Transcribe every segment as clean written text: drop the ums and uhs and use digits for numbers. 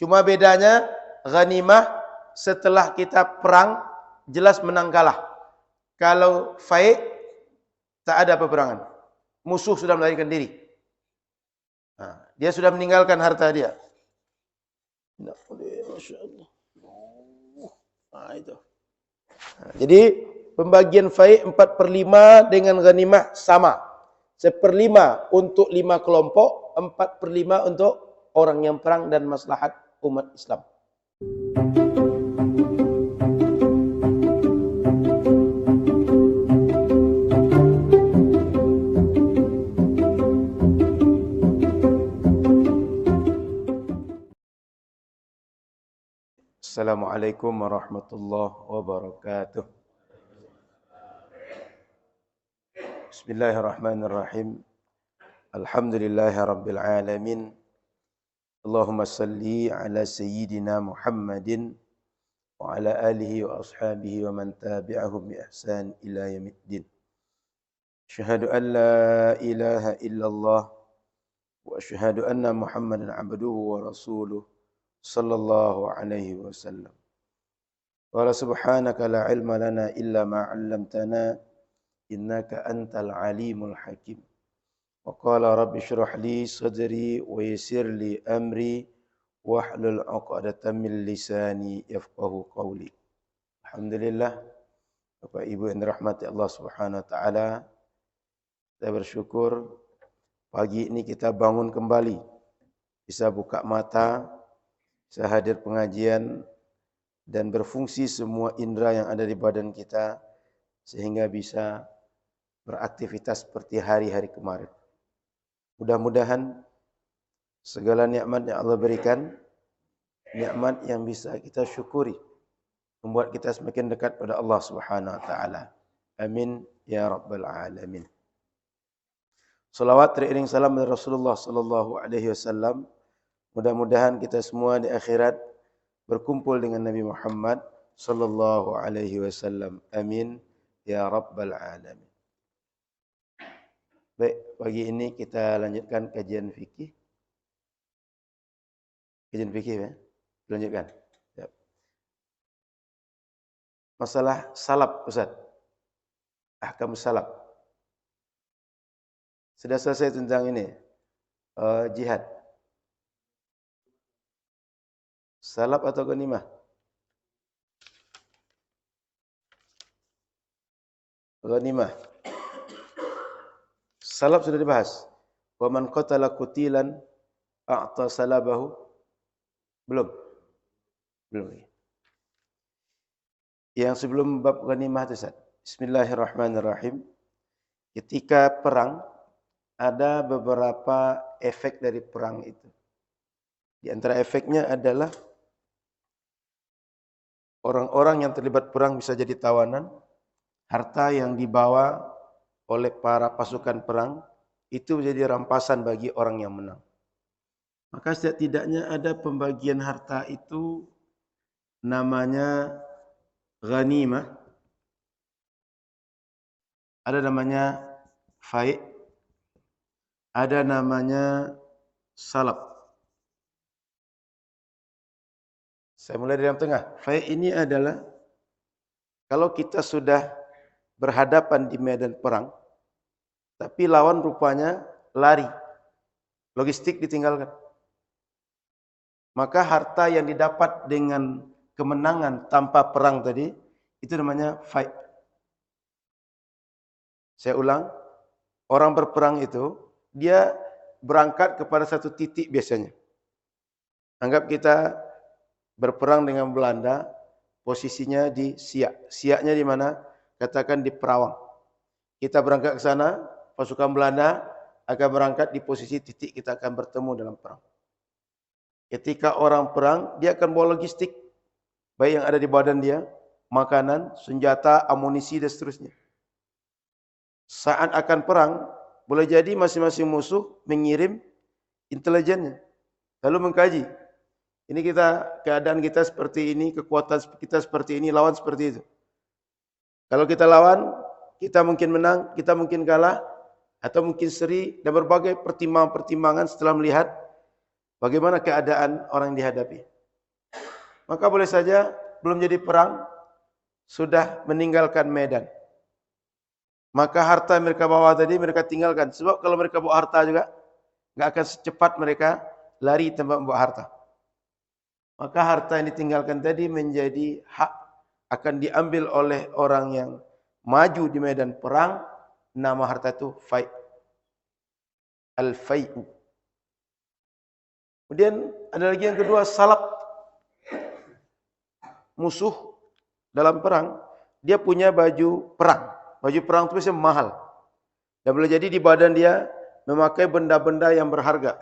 Cuma bedanya ghanimah setelah kita perang jelas menang kalah. Kalau faid tak ada peperangan. Musuh sudah melarikan diri. Nah, dia sudah meninggalkan harta dia. Masya Allah. Nah, itu. Nah, jadi pembagian faid 4/5 dengan ghanimah sama. 1/5 untuk 5 kelompok, 4/5 untuk orang yang perang dan maslahat umat Islam. Assalamualaikum warahmatullahi wabarakatuh. Bismillahirrahmanirrahim. Alhamdulillahi rabbil alamin. Allahumma salli ala sayyidina Muhammadin wa ala alihi wa ashabihi wa man tabi'ahum bi ihsan ila yaumiddin. Asyhadu an la ilaha illallah wa asyhadu anna Muhammadan abduhu wa rasuluh sallallahu alaihi wasallam. Wa subhanaka la ilma lana illa ma 'allamtana innaka antal alimul hakim. Wa qala rabbi shrah li sadri wa yassir li amri wahlul 'uqdatam min lisani yafqahu qawli. Alhamdulillah, Bapak Ibu yang dirahmati Allah Subhanahu wa taala, kita bersyukur pagi ini kita bangun kembali, bisa buka mata, bisa hadir pengajian dan berfungsi semua indera yang ada di badan kita sehingga bisa beraktivitas seperti hari-hari kemarin. Mudah-mudahan segala nikmat yang Allah berikan, nikmat yang bisa kita syukuri, membuat kita semakin dekat pada Allah Subhanahu wa taala. Amin ya rabbal alamin. Salawat teriring salam dari Rasulullah sallallahu alaihi wasallam. Mudah-mudahan kita semua di akhirat berkumpul dengan Nabi Muhammad sallallahu alaihi wasallam. Amin ya rabbal alamin. Baik, pagi ini kita lanjutkan kajian fikih. Kajian fikih ya. Lanjutkan. Ya. Masalah salaf, Ustaz. Ahkam salaf. Sudah selesai tentang ini. Jihad. Salaf atau ghanimah? Ghanimah. Salaf sudah dibahas. Wa man qatala qutilan a'ta salabahu. Belum. Yang sebelum bab ghanimah itu, Ustaz. Bismillahirrahmanirrahim. Ketika perang ada beberapa efek dari perang itu. Di antara efeknya adalah orang-orang yang terlibat perang bisa jadi tawanan, harta yang dibawa oleh para pasukan perang itu menjadi rampasan bagi orang yang menang. Maka setidaknya ada pembagian harta itu namanya ghanimah, ada namanya faid, ada namanya salab. Saya mulai dari yang tengah. Faid ini adalah kalau kita sudah berhadapan di medan perang, tapi lawan rupanya lari, logistik ditinggalkan. Maka harta yang didapat dengan kemenangan tanpa perang tadi, itu namanya faid. Saya ulang, orang berperang itu, dia berangkat kepada satu titik biasanya. Anggap kita berperang dengan Belanda, posisinya di Siak. Siaknya di mana? Katakan di Perawang. Kita berangkat ke sana, pasukan Belanda akan berangkat di posisi titik kita akan bertemu dalam perang. Ketika orang perang, dia akan bawa logistik, baik yang ada di badan dia, makanan, senjata, amunisi dan seterusnya. Saat akan perang, boleh jadi masing-masing musuh mengirim intelijennya, lalu mengkaji. Ini keadaan kita seperti ini, kekuatan kita seperti ini, lawan seperti itu. Kalau kita lawan, kita mungkin menang, kita mungkin kalah, atau mungkin seri, dan berbagai pertimbangan-pertimbangan setelah melihat bagaimana keadaan orang yang dihadapi. maka boleh saja belum jadi perang, sudah meninggalkan medan. Maka harta yang mereka bawa tadi mereka tinggalkan. Sebab kalau mereka bawa harta juga, enggak akan secepat mereka lari tempat membawa harta. Maka harta yang ditinggalkan tadi menjadi hak, akan diambil oleh orang yang maju di medan perang. Nama harta itu fai'. Al-fai'u. Kemudian ada lagi yang kedua, salab. Musuh dalam perang, dia punya baju perang. Baju perang itu biasanya mahal. Dan boleh jadi di badan dia memakai benda-benda yang berharga.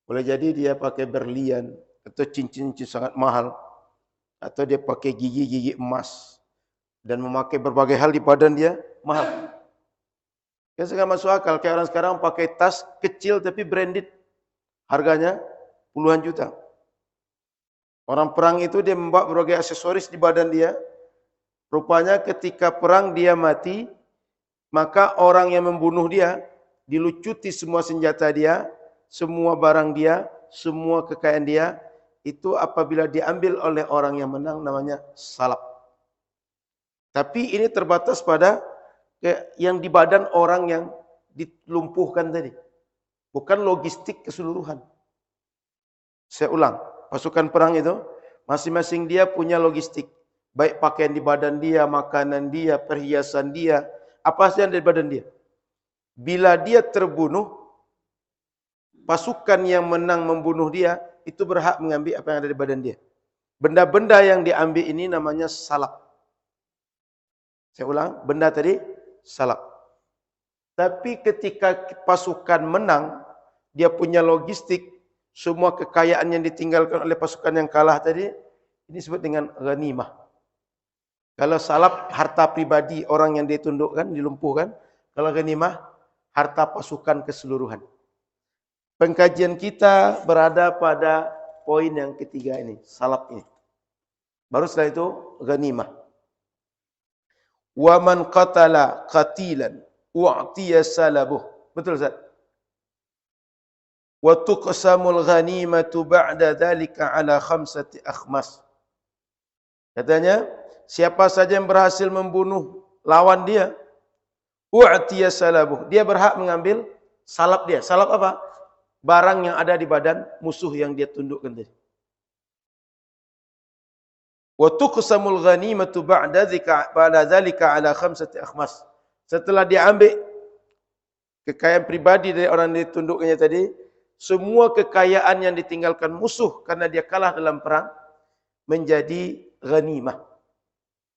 Boleh jadi dia pakai berlian atau cincin-cincin sangat mahal, atau dia pakai gigi-gigi emas dan memakai berbagai hal di badan dia mahal. Kan sangat masuk akal. Kayak orang sekarang pakai tas kecil tapi branded, harganya puluhan juta. Orang perang itu dia membawa berbagai aksesoris di badan dia. Rupanya ketika perang dia mati, maka orang yang membunuh dia dilucuti semua senjata dia, semua barang dia, semua kekayaan dia. Itu apabila diambil oleh orang yang menang namanya salab. Tapi ini terbatas pada yang di badan orang yang dilumpuhkan tadi. Bukan logistik keseluruhan. Saya ulang, pasukan perang itu masing-masing dia punya logistik. Baik pakaian di badan dia, makanan dia, perhiasan dia, apa saja yang ada di badan dia. Bila dia terbunuh, pasukan yang menang membunuh dia itu berhak mengambil apa yang ada di badan dia. Benda-benda yang diambil ini namanya salab. Saya ulang, benda tadi salab. Tapi ketika pasukan menang, dia punya logistik, semua kekayaan yang ditinggalkan oleh pasukan yang kalah tadi, ini disebut dengan ghanimah. Kalau salab, harta pribadi orang yang ditundukkan, dilumpuhkan. Kalau ghanimah, harta pasukan keseluruhan. Pengkajian kita berada pada poin yang ketiga ini, salab ini. Baru setelah itu, ghanimah. Wa man qatala qatilan u'tiya salabuh. Betul Ustaz? Wa tuqsamul ghanimatu ba'da dhalika ala khamsati akhmas. Katanya, siapa saja yang berhasil membunuh lawan dia, u'tiya salabuh. Dia berhak mengambil salab dia. Salab apa? Barang yang ada di badan musuh yang dia tundukkan tadi. Wa tuqsamul ghanimatu ba'da dhalika ala khamsati akhmas. Setelah diambil kekayaan pribadi dari orang yang ditundukkannya tadi, semua kekayaan yang ditinggalkan musuh karena dia kalah dalam perang menjadi ghanimah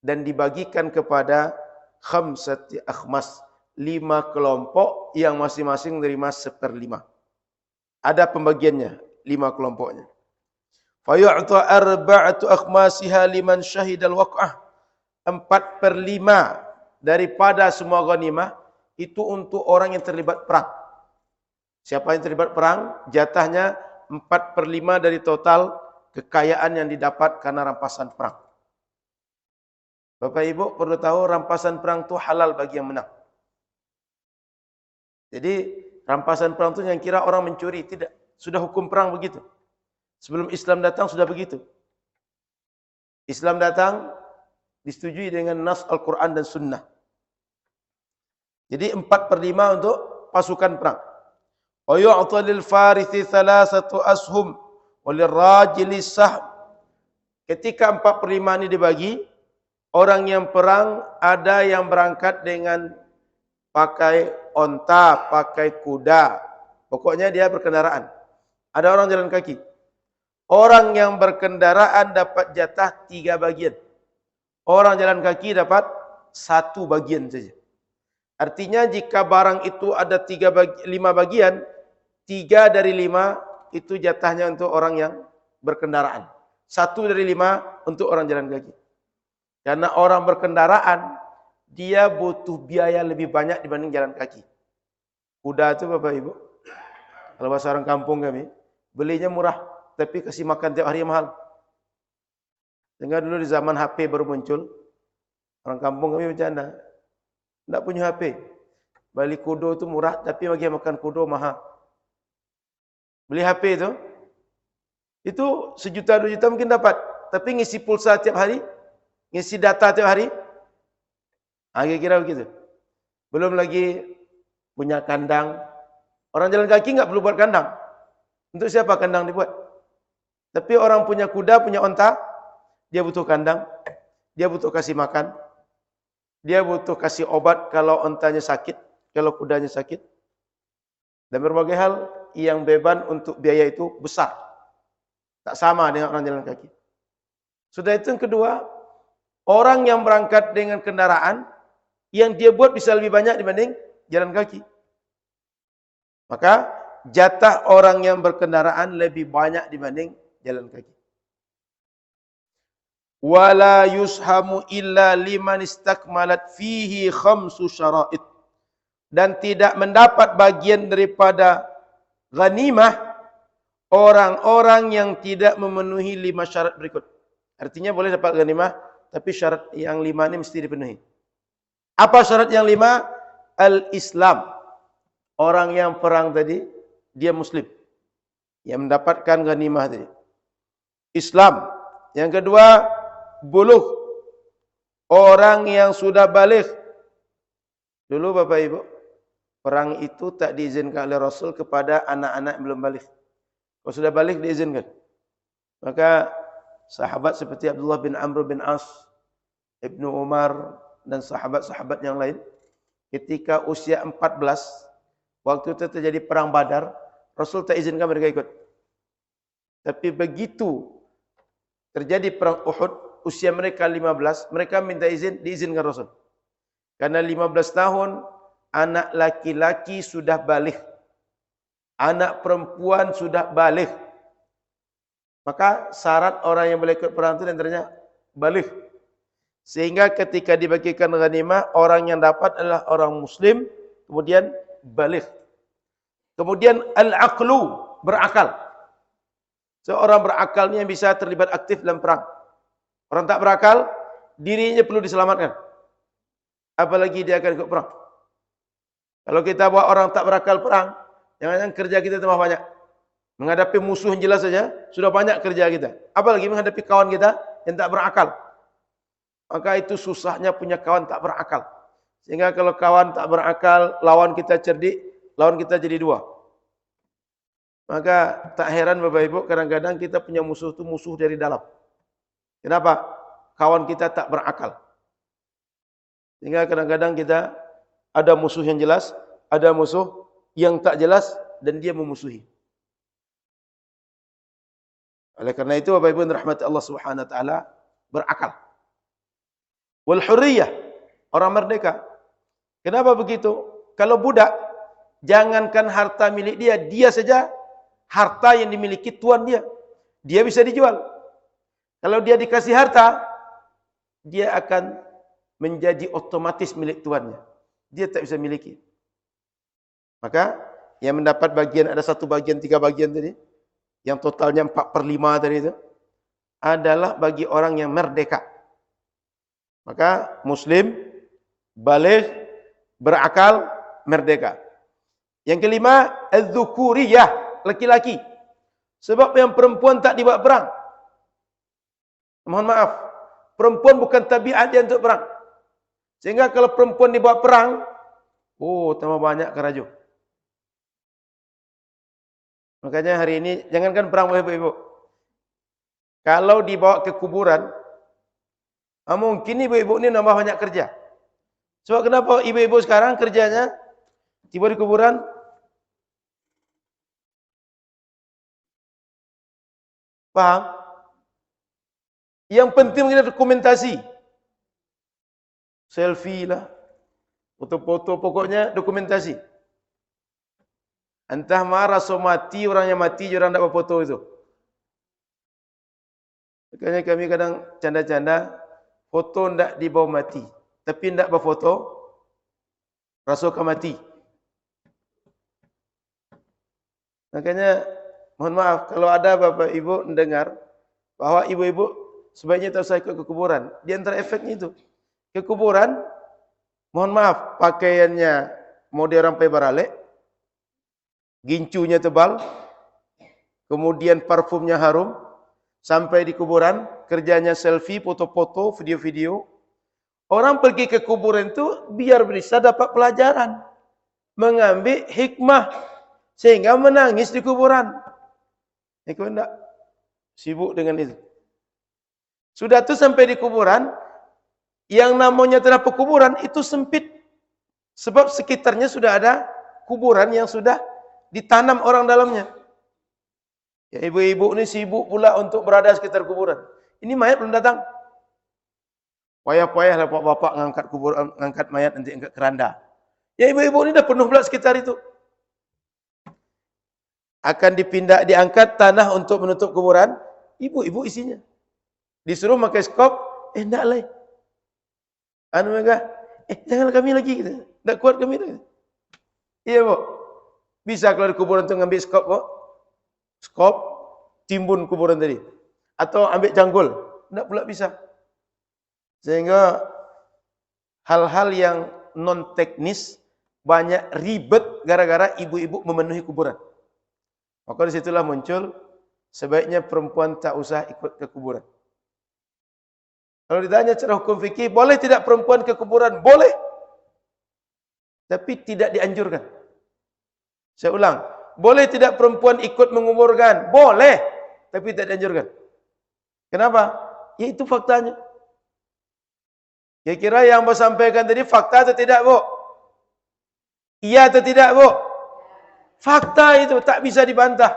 dan dibagikan kepada khamsati akhmas, 5 kelompok yang masing-masing menerima 1/5. Ada pembagiannya, 5 kelompoknya. Fayu'ta arba'atu akhmasiha liman syahidal waq'ah. 4/5 daripada semua ghanimah itu untuk orang yang terlibat perang. Siapa yang terlibat perang, jatahnya 4/5 dari total kekayaan yang didapat karena rampasan perang. Bapak Ibu perlu tahu rampasan perang itu halal bagi yang menang. Jadi rampasan perang itu yang kira orang mencuri, tidak. Sudah hukum perang begitu. Sebelum Islam datang sudah begitu. Islam datang disetujui dengan nas Al-Quran dan Sunnah. Jadi 4/5 untuk pasukan perang. Wa yu'ta lil farithi 3 ashum wa lirrajili sahm. Ketika 4/5 ini dibagi, orang yang perang ada yang berangkat dengan pakai onta, pakai kuda. Pokoknya dia berkendaraan. Ada orang jalan kaki. Orang yang berkendaraan dapat jatah 3 bagian. Orang jalan kaki dapat 1 bagian saja. Artinya jika barang itu ada 5 bagian, 3 dari 5 itu jatahnya untuk orang yang berkendaraan. 1 dari 5 untuk orang jalan kaki. Karena orang berkendaraan, dia butuh biaya lebih banyak dibanding jalan kaki. Kuda itu Bapak Ibu, kalau bahasa orang kampung kami, belinya murah, tapi kasih makan tiap hari mahal. Sehingga dulu di zaman HP baru muncul, orang kampung kami bercanda, tidak punya HP. Beli kudo itu murah, tapi bagi makan kudo mahal. Beli HP itu 1 juta 2 juta mungkin dapat. tapi ngisi pulsa tiap hari, ngisi data tiap hari. Kira-kira begitu. Belum lagi punya kandang. Orang jalan kaki nggak perlu buat kandang. Untuk siapa kandang dibuat? Tapi orang punya kuda, punya onta, dia butuh kandang, dia butuh kasih makan, dia butuh kasih obat kalau ontanya sakit, kalau kudanya sakit. Dan berbagai hal yang beban untuk biaya itu besar. Tak sama dengan orang jalan kaki. Sudah itu yang kedua, orang yang berangkat dengan kendaraan, yang dia buat bisa lebih banyak dibanding jalan kaki. Maka jatah orang yang berkendaraan lebih banyak dibanding jalan kaki. Wala yushamu illa liman istakmalat fihi khamsu syara'id. Dan tidak mendapat bagian daripada ghanimah orang-orang yang tidak memenuhi 5 syarat berikut. Artinya boleh dapat ghanimah, tapi syarat yang 5 ini mesti dipenuhi. Apa syarat yang 5? Al-Islam. Orang yang perang tadi, dia Muslim. Yang mendapatkan ghanimah tadi. Islam. Yang kedua, buluh. Orang yang sudah balik. Dulu Bapak Ibu, perang itu tak diizinkan oleh Rasul kepada anak-anak yang belum balik. Kalau sudah balik diizinkan. Maka sahabat seperti Abdullah bin Amr bin As, Ibnu Umar, dan sahabat-sahabat yang lain, ketika usia 14, waktu itu terjadi perang Badar, Rasul tak izinkan mereka ikut. Tapi begitu terjadi perang Uhud, usia mereka 15, mereka minta izin, diizinkan Rasul. Karena 15 tahun, anak laki-laki sudah balik. Anak perempuan sudah balik. Maka syarat orang yang boleh ikut perang itu antaranya balik. Sehingga ketika dibagikan ghanimah, orang yang dapat adalah orang Muslim, kemudian balik. Kemudian al-aqlu, berakal. Seorang berakal ni yang bisa terlibat aktif dalam perang. Orang tak berakal, dirinya perlu diselamatkan. Apalagi dia akan ikut perang. Kalau kita bawa orang tak berakal perang, jangan-jangan kerja kita tambah banyak. Menghadapi musuh yang jelas saja, sudah banyak kerja kita. Apalagi menghadapi kawan kita yang tak berakal. Maka itu susahnya punya kawan tak berakal. Sehingga kalau kawan tak berakal, lawan kita cerdik, lawan kita jadi 2. Maka tak heran Bapak Ibu, kadang-kadang kita punya musuh itu musuh dari dalam. Kenapa? Kawan kita tak berakal. Sehingga kadang-kadang kita ada musuh yang jelas, ada musuh yang tak jelas, dan dia memusuhi. Oleh karena itu Bapak Ibu rahmat Allah Subhanahu wa taala, berakal. Wal hurriyah, orang merdeka. Kenapa begitu? Kalau budak, jangankan harta milik dia, dia saja harta yang dimiliki tuan dia. Dia bisa dijual. Kalau dia dikasih harta, dia akan menjadi otomatis milik tuannya. Dia tak bisa miliki. Maka yang mendapat bagian, ada 1 bagian, 3 bagian tadi, yang totalnya 4/5 tadi itu, adalah bagi orang yang merdeka. Maka Muslim, baligh, berakal, merdeka. Yang kelima, az-dzukuriyah, laki-laki. Sebab yang perempuan tak dibawa perang. Mohon maaf, perempuan bukan tabiat dia untuk perang. Sehingga kalau perempuan dibawa perang, tambah banyak keraju. Makanya hari ini, jangankan perang Ibu-ibu. Kalau dibawa ke kuburan, mungkin ibu-ibu ini nambah banyak kerja. Sebab kenapa ibu-ibu sekarang kerjanya tiba di kuburan? Paham? Yang penting kita dokumentasi. Selfie lah. Foto-foto, pokoknya dokumentasi. Entah marah so mati, orangnya mati, orang tak berfoto itu. Makanya kami kadang canda-canda, foto ndak dibawa mati, tapi ndak berfoto, rasulkan mati. Makanya, mohon maaf, kalau ada Bapak Ibu mendengar bahwa ibu-ibu sebaiknya tak usah ikut ke kuburan. Di antara efeknya itu, ke kuburan, mohon maaf, pakaiannya model rampai barale, gincunya tebal, kemudian parfumnya harum, Sampai di kuburan, kerjanya selfie, foto-foto, video-video. Orang pergi ke kuburan itu biar bisa dapat pelajaran. Mengambil hikmah. Sehingga menangis di kuburan. Ikut enggak? Sibuk dengan itu. Sudah itu sampai di kuburan, yang namanya terdapat kuburan itu sempit. Sebab sekitarnya sudah ada kuburan yang sudah ditanam orang dalamnya. Ya, ibu-ibu ini sibuk pula untuk berada sekitar kuburan. Ini mayat belum datang. Payah-payah lah bapak-bapak ngangkat kuburan, ngangkat mayat nanti angkat keranda. Ya, ibu-ibu ini dah penuh pula sekitar itu. Akan dipindah, diangkat tanah untuk menutup kuburan. Ibu-ibu isinya. Disuruh pakai skop, enggak lah. Mereka, jangan kami lagi gitu. Tak kuat kami lagi. Iya, Bu. Bisa kalau di kuburan itu ngambil skop, Bu. Skop, timbun kuburan tadi. Atau ambil canggul. Tidak pula bisa. Sehingga hal-hal yang non-teknis banyak ribet gara-gara ibu-ibu memenuhi kuburan. Maka disitulah muncul sebaiknya perempuan tak usah ikut ke kuburan. Kalau ditanya secara hukum fikih, boleh tidak perempuan ke kuburan? Boleh. Tapi tidak dianjurkan. Saya ulang. Boleh tidak perempuan ikut menguburkan? Boleh. Tapi tidak dianjurkan. Kenapa? Ya itu faktanya. Kira-kira yang mau sampaikan tadi fakta atau tidak, Bu? Iya atau tidak, Bu? Fakta itu tak bisa dibantah.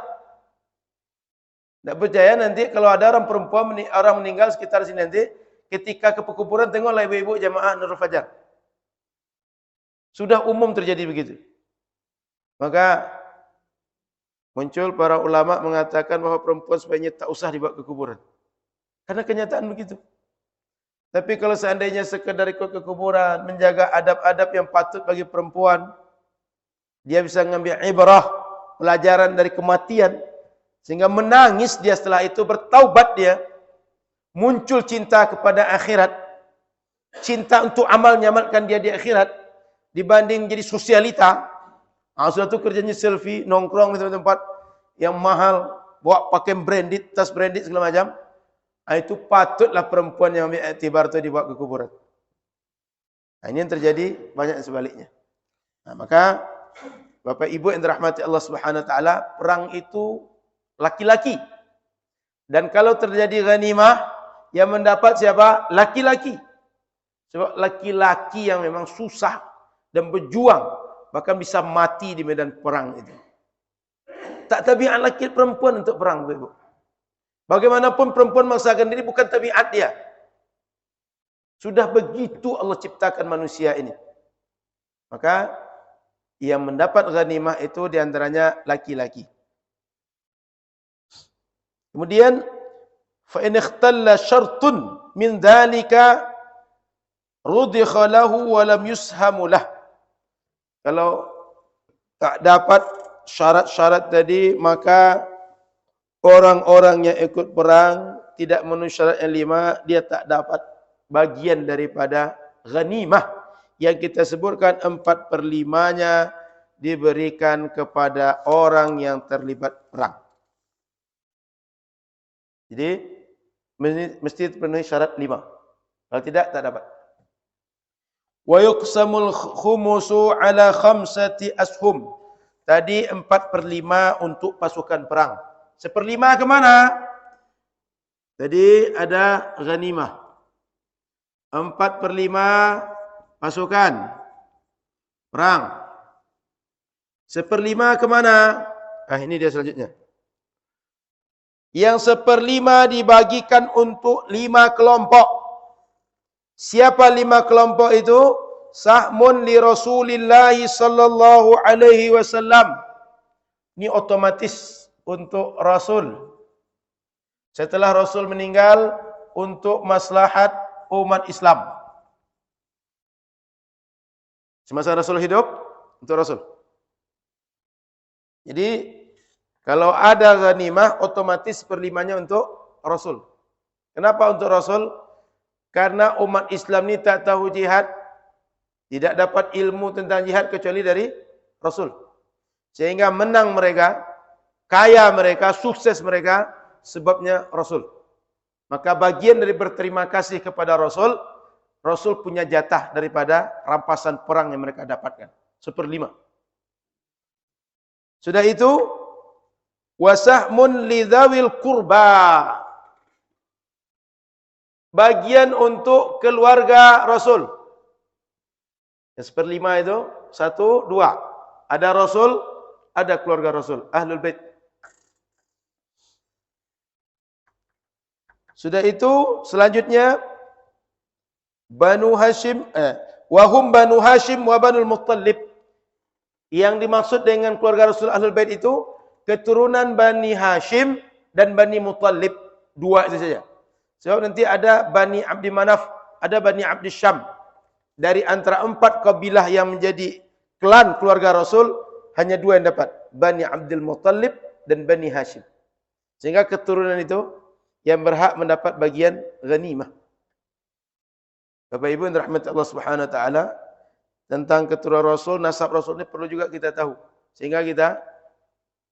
Tak percaya nanti kalau ada orang perempuan, orang meninggal sekitar sini nanti, ketika ke pekuburan tengoklah ibu-ibu jamaah Nurul Fajar. Sudah umum terjadi begitu. Maka muncul para ulama mengatakan bahwa perempuan sebaiknya tak usah dibawa ke kuburan. Karena kenyataan begitu. Tapi kalau seandainya sekedar ikut ke kuburan, menjaga adab-adab yang patut bagi perempuan, dia bisa mengambil ibrah, pelajaran dari kematian, sehingga menangis dia setelah itu, bertaubat dia, muncul cinta kepada akhirat, cinta untuk amal nyamalkan dia di akhirat, dibanding jadi sosialita. Sudah itu kerjanya selfie, nongkrong di tempat yang mahal, bawa pakai branded, tas branded segala macam. Itu patutlah perempuan yang ambil iktibar itu dibawa ke kuburan. Ini yang terjadi banyak sebaliknya. Maka Bapak Ibu yang dirahmati Allah Subhanahu wa taala, perang itu laki-laki. Dan kalau terjadi ghanimah, yang mendapat siapa? Laki-laki. Sebab laki-laki yang memang susah dan berjuang, bahkan bisa mati di medan perang itu. Tak tabiat laki perempuan untuk perang, Ibu. Bagaimanapun perempuan memaksakan diri bukan tabiat dia. Sudah begitu Allah ciptakan manusia ini. Maka yang mendapat ghanimah itu diantaranya laki-laki. Kemudian fa in ikhtalla syartun min dzalika rudikha lahu wa lam yushamu lah. Kalau tak dapat syarat-syarat tadi, maka orang-orang yang ikut perang tidak memenuhi syarat yang 5, dia tak dapat bagian daripada ghanimah yang kita sebutkan 4/5-nya diberikan kepada orang yang terlibat perang. Jadi mesti terpenuhi syarat 5. Kalau tidak, tak dapat. Wa yuqsamul khumusu ala 5 ashum. Tadi 4/5 untuk pasukan perang. 1/5 ke mana? Tadi ada ghanimah. 4/5 pasukan perang. 1/5 ke mana? Ini dia selanjutnya. Yang 1/5 dibagikan untuk 5 kelompok. Siapa 5 kelompok itu? Sahmun li Rasulillah sallallahu alaihi wasallam. Ini otomatis untuk Rasul. Setelah Rasul meninggal, untuk maslahat umat Islam. Semasa Rasul hidup, untuk Rasul. Jadi kalau ada ghanimah, otomatis 1/5-nya untuk Rasul. Kenapa untuk Rasul? Karena umat Islam ini tak tahu jihad, tidak dapat ilmu tentang jihad kecuali dari Rasul. Sehingga menang mereka, kaya mereka, sukses mereka, sebabnya Rasul. Maka bagian dari berterima kasih kepada Rasul, Rasul punya jatah daripada rampasan perang yang mereka dapatkan. 1/5. Sudah itu, wasahmun lidzawil qurba. Bagian untuk keluarga Rasul. Yang 1/5 itu, 1, 2. Ada Rasul, ada keluarga Rasul, Ahlul Bait. Sudah itu, selanjutnya Banu Hashim, wahum Banu Hashim wa Banul Muttalib. Yang dimaksud dengan keluarga Rasul Ahlul Bait itu keturunan Bani Hashim dan Bani Muttalib, 2 itu saja. Sebab nanti ada Bani Abdi Manaf, ada Bani Abdi Syam. Dari antara 4 kabilah yang menjadi klan keluarga Rasul, hanya 2 yang dapat, Bani Abdul Muttalib dan Bani Hashim. Sehingga keturunan itu yang berhak mendapat bagian ghanimah. Bapak Ibu yang dirahmati Allah Subhanahu wa taala, tentang keturunan Rasul, nasab Rasul ini perlu juga kita tahu. Sehingga kita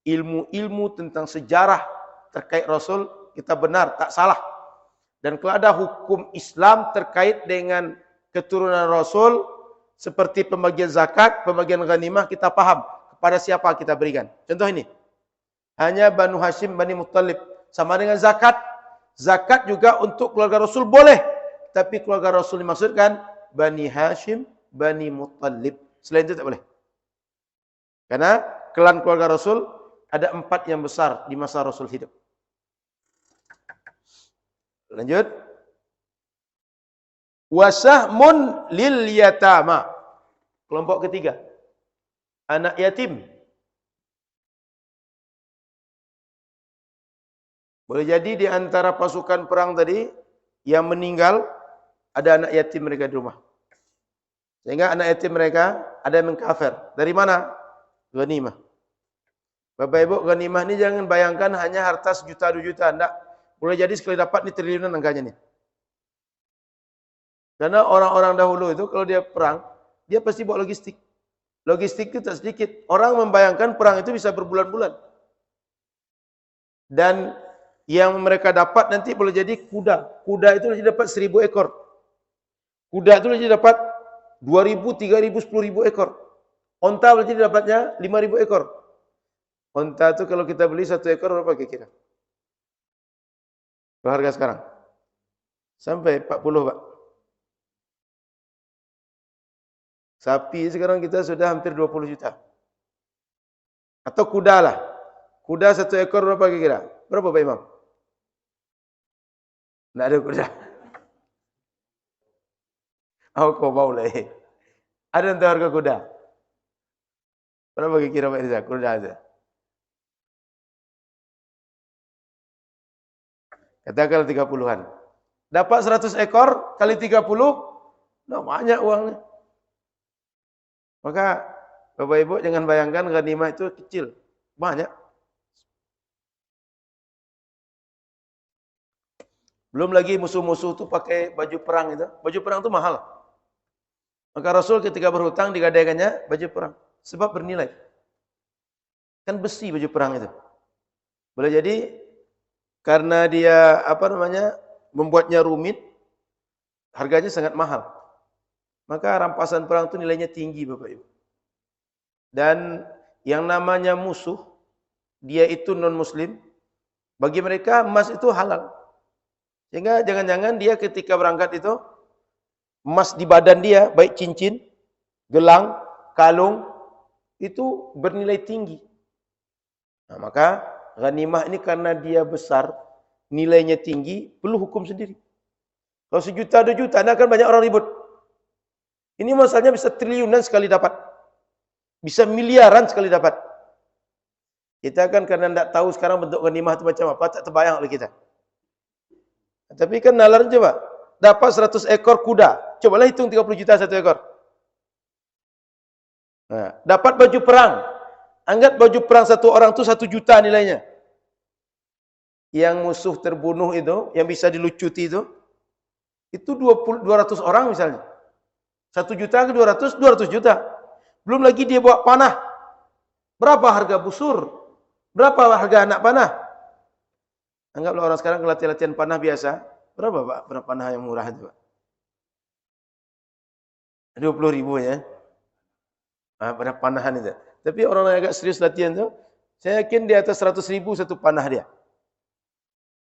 ilmu-ilmu tentang sejarah terkait Rasul kita benar, tak salah. Dan kalau ada hukum Islam terkait dengan keturunan Rasul seperti pembagian zakat, pembagian ghanimah, kita paham kepada siapa kita berikan. Contoh ini. Hanya Banu Hashim, Bani Muttalib. Sama dengan zakat. Zakat juga untuk keluarga Rasul boleh. Tapi keluarga Rasul dimaksudkan Bani Hashim, Bani Muttalib. Selain itu tak boleh. Karena klan keluarga Rasul ada 4 yang besar di masa Rasul hidup. Lanjut. Wasahmun lil yatama. Kelompok ketiga. Anak yatim. Boleh jadi di antara pasukan perang tadi yang meninggal ada anak yatim mereka di rumah. Sehingga anak yatim mereka ada yang mengkafir. Dari mana? Ghanimah. Bapak Ibu, ghanimah ini jangan bayangkan hanya harta 1 juta 2 juta, enggak. Boleh jadi sekali dapat ini triliunan angkanya nih. Karena orang-orang dahulu itu kalau dia perang, dia pasti bawa logistik. Logistik itu tak sedikit. Orang membayangkan perang itu bisa berbulan-bulan. Dan yang mereka dapat nanti boleh jadi kuda. Kuda itu dapat 1000 ekor. Kuda itu dapat 2000, 3000, 10.000 ekor. Onta boleh jadi dapatnya 5000 ekor. Onta itu kalau kita beli 1 ekor berapa kira-kira? Harga sekarang? Sampai 40, Pak. Sapi sekarang kita sudah hampir 20 juta. Atau kuda lah. Kuda 1 ekor berapa kira-kira? Berapa Pak Imam? Tidak ada kuda. Oh, kau mau lah. Ada yang tahu harga kuda? Berapa kira-kira Pak Irza? Kuda aja. Katakan 30-an. Dapat 100 ekor kali 30, nah banyak uangnya. Maka Bapak Ibu jangan bayangkan ghanimah itu kecil, banyak. Belum lagi musuh-musuh itu pakai baju perang itu. Baju perang itu mahal. Maka Rasul ketika berhutang digadaikannya baju perang. Sebab bernilai. Kan besi baju perang itu. Boleh jadi karena dia membuatnya rumit, harganya sangat mahal. Maka rampasan perang itu nilainya tinggi Bapak Ibu. Dan yang namanya musuh, dia itu non-muslim, bagi mereka emas itu halal. Sehingga jangan-jangan dia ketika berangkat itu, emas di badan dia, baik cincin, gelang, kalung, itu bernilai tinggi. Nah, maka ghanimah ini karena dia besar, nilainya tinggi, perlu hukum sendiri. Kalau 1 juta, 2 juta, nah kan banyak orang ribut. Ini masalahnya bisa triliunan sekali dapat. Bisa miliaran sekali dapat. Kita kan karena tidak tahu sekarang bentuk ghanimah itu macam apa, tak terbayang oleh kita. Tapi kan nalar coba, dapat 100 ekor kuda. Cobalah hitung 30 juta 1 ekor. Nah, dapat baju perang. Anggap baju perang 1 orang itu 1 juta nilainya. Yang musuh terbunuh itu, yang bisa dilucuti itu 200 orang misalnya. 1 juta ke 200 juta. Belum lagi dia bawa panah. Berapa harga busur? Berapa harga anak panah? Anggaplah orang sekarang latihan panah biasa. Berapa Pak? Berapa panah yang murah itu Pak? 20.000 ya. Pada panahan itu. Tapi orang yang agak serius latihan tu, saya yakin di atas 100.000 satu panah dia.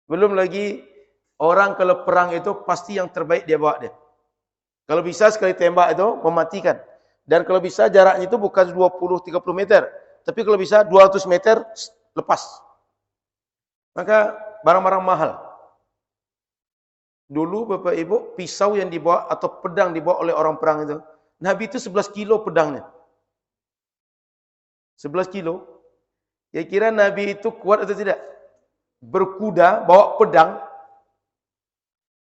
Belum lagi orang kalau perang itu pasti yang terbaik dia bawa dia. Kalau bisa sekali tembak itu mematikan. Dan kalau bisa jaraknya itu bukan 20-30 meter. Tapi kalau bisa 200 meter lepas. Maka barang-barang mahal. Dulu Bapak Ibu, pisau yang dibawa atau pedang dibawa oleh orang perang itu. Nabi itu 11 kilo pedangnya. 11 kilo. Ya kira Nabi itu kuat atau tidak? Berkuda, bawa pedang.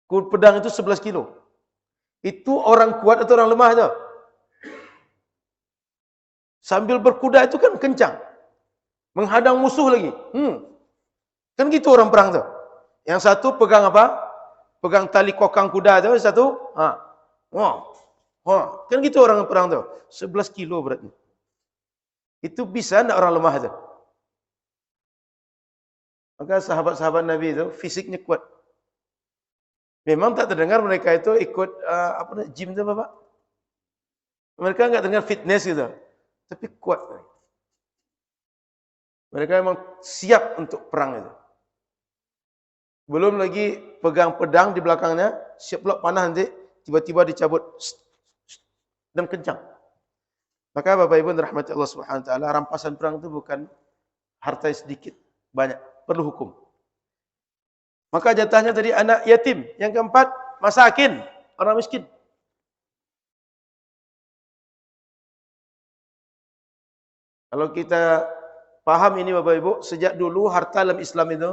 Pedang itu 11 kilo. Itu orang kuat atau orang lemah itu? Sambil berkuda itu kan kencang. Menghadang musuh lagi. Kan gitu orang perang itu. Yang satu pegang apa? Pegang tali kokang kuda itu. Satu. Kan gitu orang perang itu. 11 kilo beratnya. Itu bisa tidak orang lemah itu? Maka sahabat-sahabat Nabi itu fisiknya kuat. Memang tak terdengar mereka itu ikut gym itu Bapak. Mereka enggak dengar fitness gitu. Tapi kuat. Mereka memang siap untuk perang itu. Belum lagi pegang pedang di belakangnya, siap pula panah nanti tiba-tiba dicabut dan kencang. Maka Bapak Ibu rahmati Allah Subhanahu wa taala, rampasan perang itu bukan harta sedikit, banyak, perlu hukum. Maka jatahnya tadi anak yatim, yang keempat masakin, orang miskin. Kalau kita paham ini Bapak Ibu, sejak dulu harta dalam Islam itu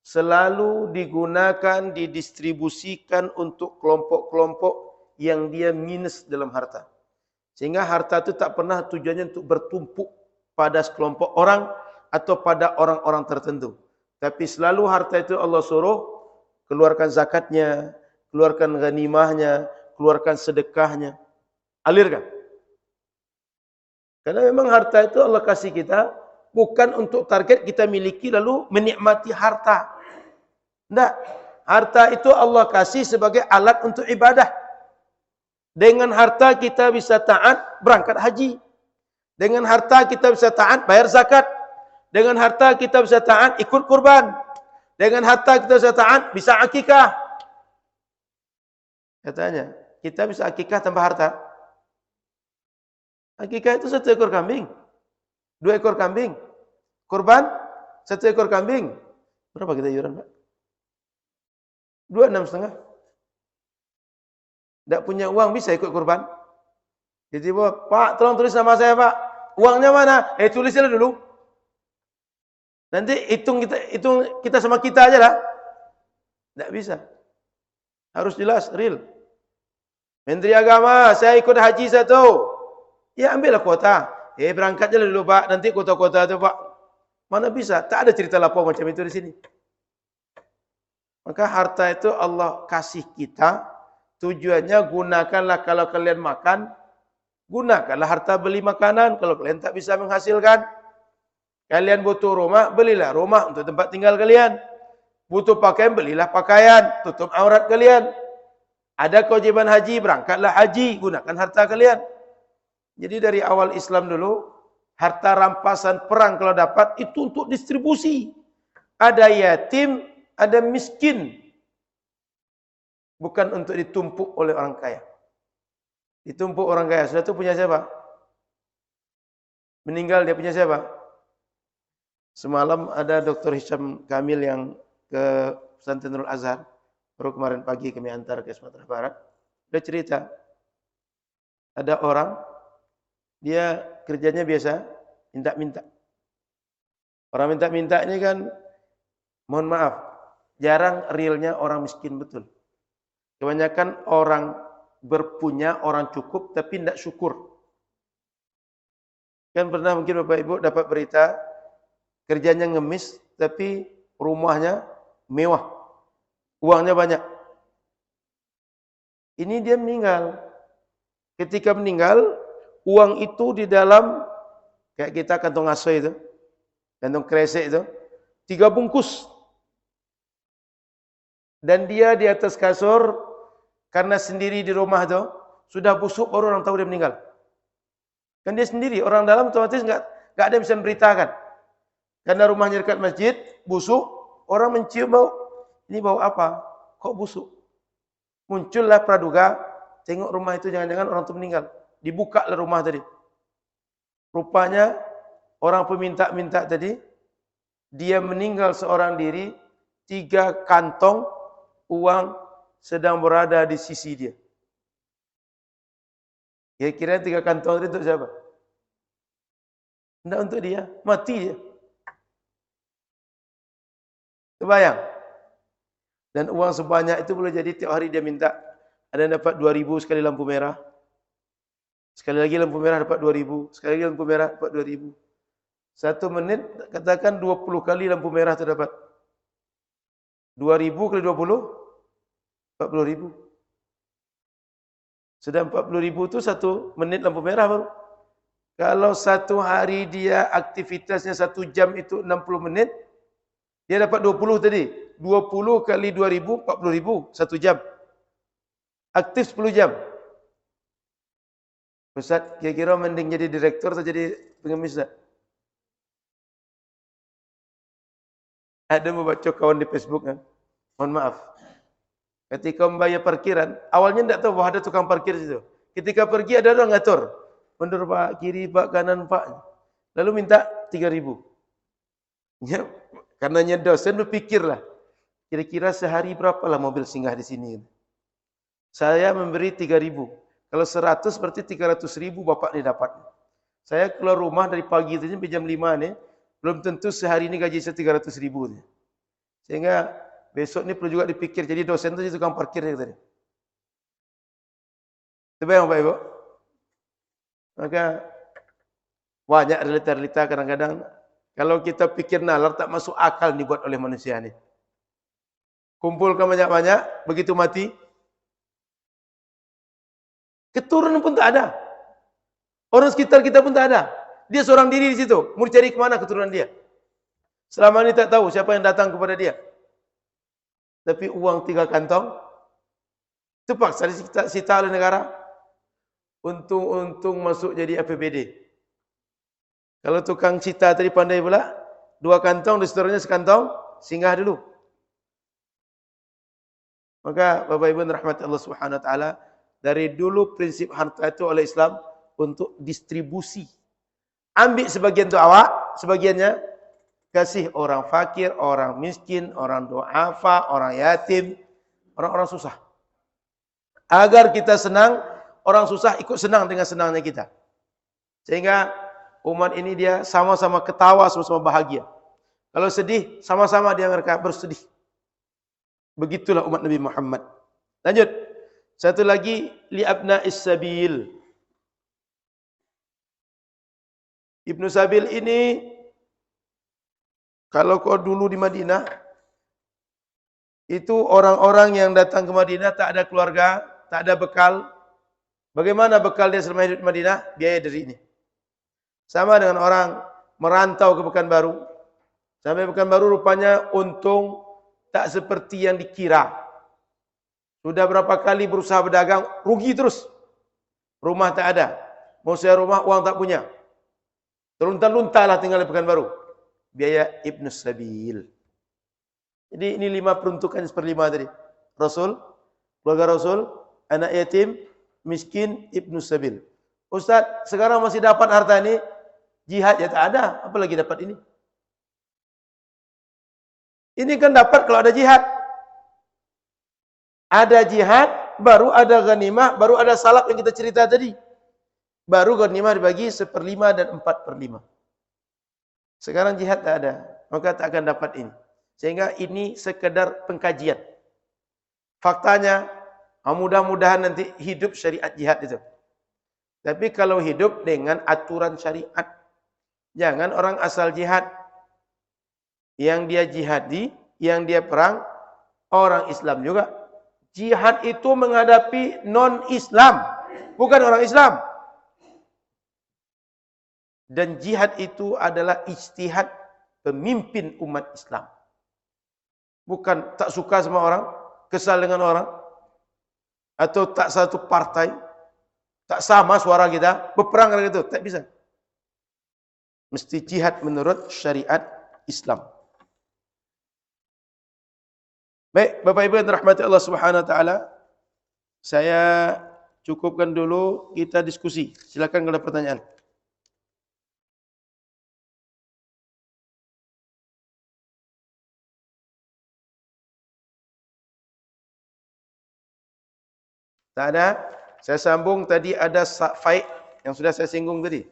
selalu digunakan, didistribusikan untuk kelompok-kelompok yang dia minus dalam harta. Sehingga harta itu tak pernah tujuannya untuk bertumpuk pada sekelompok orang atau pada orang-orang tertentu. Tapi selalu harta itu Allah suruh keluarkan zakatnya, keluarkan ghanimahnya, keluarkan sedekahnya, alirkan. Karena memang harta itu Allah kasih kita bukan untuk target kita miliki lalu menikmati harta. Tidak. Harta itu Allah kasih sebagai alat untuk ibadah. Dengan harta kita bisa taat berangkat haji. Dengan harta kita bisa taat bayar zakat. Dengan harta kita bisa taat ikut kurban. Dengan harta kita bisa taat bisa akikah. Katanya, kita bisa akikah tanpa harta. Akikah itu 1 ekor kambing. 2 ekor kambing. Kurban 1 ekor kambing. Berapa kita iuran, Pak? 26,5. Tak punya uang bisa ikut kurban. Jadi Pak, tolong tulis nama saya Pak. Uangnya mana? Tulisnya dulu. Nanti hitung kita sama kita aja lah. Tak bisa. Harus jelas, real. Menteri Agama, saya ikut haji 1. Ya ambillah kuota. Berangkat aja dulu Pak. Nanti kuota-kuota itu Pak. Mana bisa? Tak ada cerita lapor macam itu di sini. Maka harta itu Allah kasih kita. Tujuannya gunakanlah kalau kalian makan, gunakanlah harta beli makanan. Kalau kalian tak bisa menghasilkan, kalian butuh rumah, belilah rumah untuk tempat tinggal kalian. Butuh pakaian, belilah pakaian, tutup aurat kalian. Ada kewajiban haji, berangkatlah haji, gunakan harta kalian. Jadi dari awal Islam dulu, harta rampasan perang kalau dapat itu untuk distribusi. Ada yatim, ada miskin. Bukan untuk ditumpuk oleh orang kaya. Ditumpuk orang kaya. Sudah itu punya siapa? Meninggal dia punya siapa? Semalam ada Dr. Hisham Kamil yang ke Pesantren Nurul Azhar. Baru kemarin pagi kami antar ke Sumatera Barat. Dia cerita. Ada orang, dia kerjanya biasa, minta-minta. Orang minta-minta ini kan, mohon maaf, jarang realnya orang miskin betul. Kebanyakan orang berpunya, orang cukup, tapi tidak syukur. Kan pernah mungkin Bapak Ibu dapat berita, kerjanya ngemis, tapi rumahnya mewah. Uangnya banyak. Ini dia meninggal. Ketika meninggal, uang itu di dalam, kayak kita kantong asoy itu, kantong kresek itu, 3 bungkus. Dan dia di atas kasur, karena sendiri di rumah tu, sudah busuk baru orang tahu dia meninggal. Kan dia sendiri, orang dalam otomatis enggak ada yang bisa memberitakan. Karena rumahnya dekat masjid, busuk, orang mencium bau. Ini bau apa? Kok busuk? Muncullah praduga, tengok rumah itu jangan-jangan orang itu meninggal. Dibuka lah rumah tadi. Rupanya orang peminta-minta tadi, dia meninggal seorang diri, 3 kantong uang sedang berada di sisi dia. Kira-kira 3 kantong itu untuk siapa? Tidak untuk dia, mati dia. Terbayang? Dan uang sebanyak itu boleh jadi tiap hari dia minta. Ada yang dapat 2.000 sekali lampu merah. Sekali lagi lampu merah dapat 2.000. Sekali lagi lampu merah dapat 2.000. 1 menit, katakan 20 kali lampu merah itu dapat. 2.000 kali 20, 40.000. Sudah 40.000 itu 1 menit lampu merah baru. Kalau 1 hari dia aktivitasnya 1 jam itu 60 menit, dia dapat 20 tadi. 20 kali 2.000, 40.000, 1 jam. Aktif 10 jam. Ustaz, kira-kira mending jadi direktur atau jadi pengemis tak? Ada membaca kawan di Facebook kan? Mohon maaf. Ketika membayar parkiran, awalnya tidak tahu bahwa ada tukang parkir di situ. Ketika pergi ada orang ngatur. Mundur Pak, kiri Pak, kanan Pak. Lalu minta 3.000. Ya, karenanya dosen berpikirlah. Kira-kira sehari berapalah mobil singgah di sini? Saya memberi 3.000. Kalau 100 berarti 300.000 bapak ni dapat. Saya keluar rumah dari pagi tadi sampai jam 5 ni, belum tentu sehari ini gaji saya 300.000. Sehingga besok ni perlu juga dipikir. Jadi dosen tu jadi tukang parkir tadi. Terbayang Bapak Ibu? Maka banyak realita-realita kadang-kadang kalau kita pikir nalar tak masuk akal dibuat oleh manusia ni. Kumpulkan banyak-banyak, begitu mati, keturunan pun tak ada. Orang sekitar kita pun tak ada. Dia seorang diri di situ. Mau cari ke mana keturunan dia? Selama ini tak tahu siapa yang datang kepada dia. Tapi uang 3 kantong, terpaksa disita oleh negara. Untung-untung masuk jadi APBD. Kalau tukang cita tadi pandai pula, 2 kantong, restorannya sekantong, singgah dulu. Maka Bapak Ibu rahmat Allah Subhanahu wa taala, dari dulu prinsip harta itu oleh Islam untuk distribusi. Ambil sebagian untuk awak, sebagiannya kasih orang fakir, orang miskin, orang duafa, orang yatim, orang-orang susah. Agar kita senang, orang susah ikut senang dengan senangnya kita. Sehingga umat ini dia sama-sama ketawa, sama-sama bahagia. Kalau sedih, sama-sama dia mereka bersedih. Begitulah umat Nabi Muhammad. Lanjut. Satu lagi, li abna'is sabil. Ibnu Sabil ini, kalau kau dulu di Madinah, itu orang-orang yang datang ke Madinah tak ada keluarga, tak ada bekal. Bagaimana bekal dia selama hidup di Madinah? Biaya dari ini. Sama dengan orang merantau ke Pekanbaru. Sampai Pekanbaru rupanya untung tak seperti yang dikira. Sudah berapa kali berusaha berdagang, rugi terus. Rumah tak ada. Mau sewa rumah, uang tak punya. Terlunta-luntalah tinggal di Pekanbaru. Biaya Ibnu Sabil. Jadi ini 5 peruntukan 1/5 tadi. Rasul, keluarga Rasul, anak yatim, miskin, Ibnu Sabil. Ustaz, sekarang masih dapat harta ini, jihad ya tak ada, apalagi dapat ini. Ini kan dapat kalau ada jihad. Ada jihad, baru ada ghanimah, baru ada salap yang kita cerita tadi. Baru ghanimah dibagi 1/5 dan 4/5. Sekarang jihad tak ada, maka tak akan dapat ini. Sehingga ini sekedar pengkajian. Faktanya, mudah-mudahan nanti hidup syariat jihad itu. Tapi kalau hidup dengan aturan syariat, jangan orang asal jihad. Yang dia jihadi, yang dia perang, orang Islam juga. Jihad itu menghadapi non-Islam, bukan orang Islam. Dan jihad itu adalah ijtihad pemimpin umat Islam. Bukan tak suka sama orang, kesal dengan orang, atau tak satu partai, tak sama suara kita, berperang dengan itu, tak bisa. Mesti jihad menurut syariat Islam. Baik, Bapak Ibu yang dirahmati Allah Subhanahu wa taala, saya cukupkan dulu, kita diskusi. Silakan kalau ada pertanyaan. Tak ada? Saya sambung tadi ada fight yang sudah saya singgung tadi.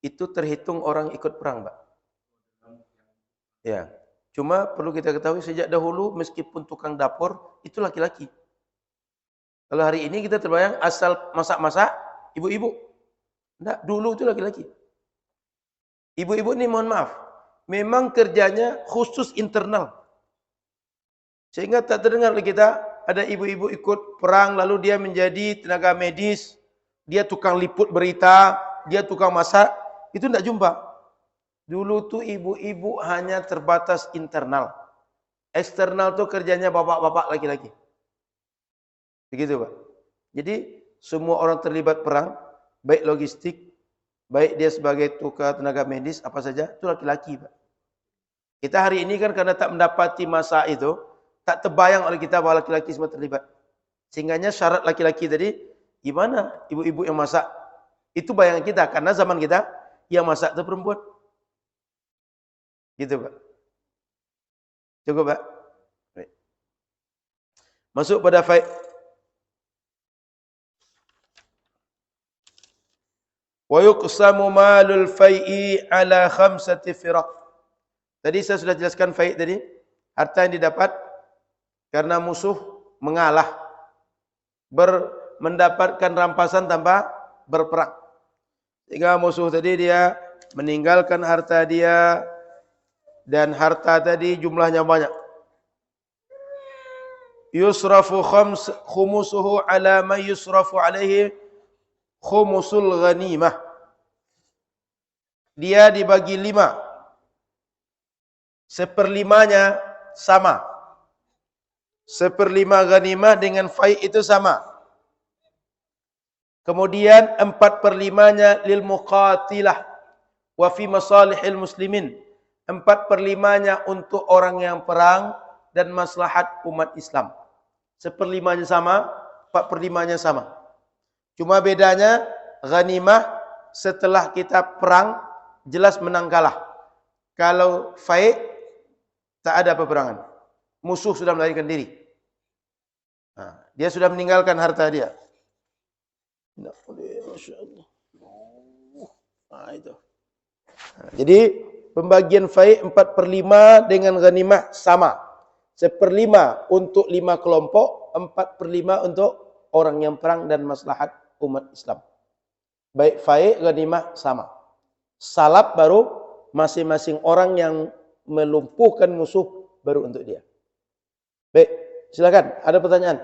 Itu terhitung orang ikut perang, Pak. Ya. Cuma perlu kita ketahui sejak dahulu meskipun tukang dapur itu laki-laki. Kalau hari ini kita terbayang asal masak-masak ibu-ibu. Enggak, dulu itu laki-laki. Ibu-ibu ini mohon maaf, memang kerjanya khusus internal. Sehingga tak terdengar oleh kita ada ibu-ibu ikut perang lalu dia menjadi tenaga medis, dia tukang liput berita, dia tukang masak, itu tidak jumpa. Dulu tuh ibu-ibu hanya terbatas internal. Eksternal tuh kerjanya bapak-bapak laki-laki. Begitu, Pak. Jadi semua orang terlibat perang, baik logistik, baik dia sebagai tukang tenaga medis, apa saja, itu laki-laki, Pak. Kita hari ini kan karena tak mendapati masa itu, tak terbayang oleh kita bahwa laki-laki semua terlibat. Sehingganya syarat laki-laki tadi, gimana ibu-ibu yang masak? Itu bayangan kita, karena zaman kita, yang masak itu perempuan. Gitu, Pak. Cukup, Pak. Baik. Masuk pada fight. Wa yuqsamu malul fai'i ala khamsati firaq. Tadi saya sudah jelaskan fai' tadi, harta yang didapat karena musuh mengalah, mendapatkan rampasan tanpa berperang. Sehingga musuh tadi dia meninggalkan harta dia, dan harta tadi jumlahnya banyak. Yusrafu khumusuhu ala man yusrafu alaihi khumusul ghanimah. Dia dibagi 5. Seperlimanya sama. Seperlima ghanimah dengan fai' itu sama. Kemudian 4/5-nya lil muqatilah wa fi masalihil muslimin. 4/5-nya untuk orang yang perang dan maslahat umat Islam. 1/5-nya sama, 4/5-nya sama. Cuma bedanya ghanimah setelah kita perang jelas menang kalah. Kalau fai' tak ada peperangan. Musuh sudah melarikan diri. Nah, dia sudah meninggalkan harta dia. Masya Allah. Nah, itu. Nah, jadi pembagian fai' 4/5 dengan ghanimah sama. 1/5 untuk 5 kelompok, 4/5 untuk orang yang perang dan maslahat umat Islam. Baik fai' ghanimah sama. Salab baru masing-masing orang yang melumpuhkan musuh baru untuk dia. Baik, silakan. Ada pertanyaan?